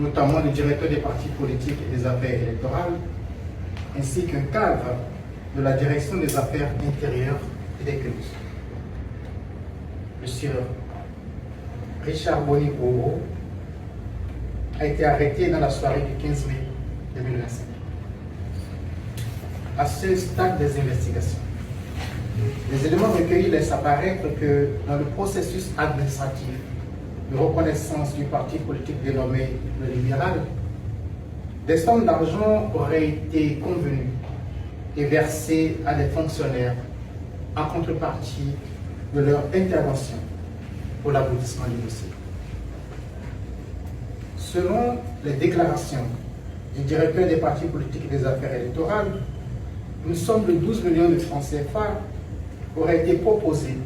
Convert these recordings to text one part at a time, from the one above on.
notamment le directeur des partis politiques et des affaires électorales, ainsi qu'un cadre de la direction des affaires intérieures et des cultes. Monsieur Richard Boni Oro a été arrêté dans la soirée du 15 mai 2025. À ce stade des investigations, les éléments recueillis laissent apparaître que dans le processus administratif de reconnaissance du parti politique dénommé le libéral, des sommes d'argent auraient été convenues et versées à des fonctionnaires en contrepartie de leur intervention pour l'aboutissement du dossier. Selon les déclarations du directeur des partis politiques et des affaires électorales, une somme de 12 millions de francs CFA aurait été proposée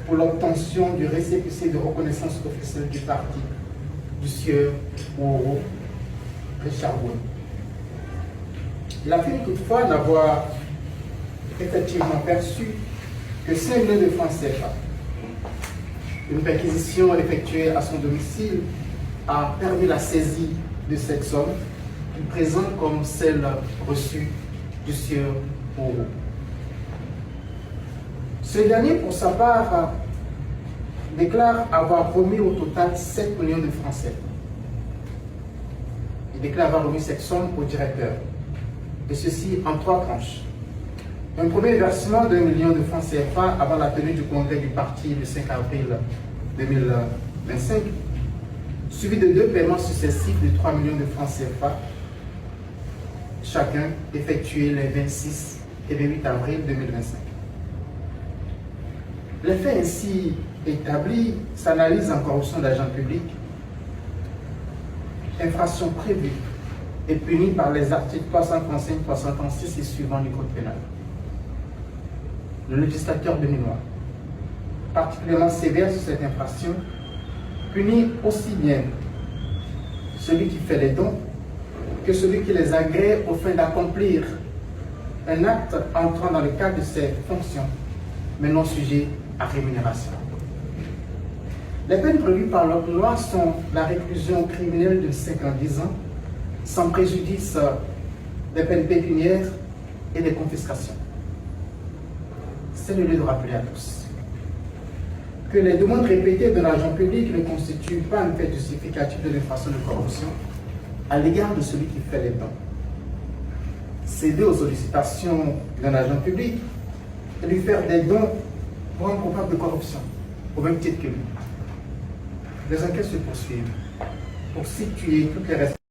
pour l'obtention du récépissé de reconnaissance officielle du parti du sieur Oro Richard Boni. Il affirme toutefois n'avoir effectivement perçu que 5 millions de francs CFA. Une perquisition effectuée à son domicile a permis la saisie de cette somme qu'il présente comme celle reçue du sieur Oro. Ce dernier, pour sa part, déclare avoir remis au total 7 millions de francs CFA. Il déclare avoir remis cette somme au directeur, et ceci en 3 tranches. Un premier versement d'1 million de francs CFA avant la tenue du congrès du parti le 5 avril 2025, suivi de 2 paiements successifs de 3 millions de francs CFA, chacun effectué les 26 et 28 avril 2025. Les faits ainsi établis s'analysent en corruption d'agents publics, infraction prévue et punie par les articles 335, 336 et suivants du Code pénal. Le législateur béninois, particulièrement sévère sur cette infraction, punit aussi bien celui qui fait les dons que celui qui les agrée au fin d'accomplir un acte entrant dans le cadre de ses fonctions, mais non sujet à rémunération. Les peines prévues par la loi sont la réclusion criminelle de 5 à 10 ans, sans préjudice des peines pécuniaires et des confiscations. C'est le lieu de rappeler à tous que les demandes répétées de l'argent public ne constituent pas un fait justificatif de l'infraction de corruption à l'égard de celui qui fait les dons. Céder aux sollicitations d'un agent public et lui faire des dons pour un coupable de corruption, au même titre que lui. Les enquêtes se poursuivent pour situer toutes les responsabilités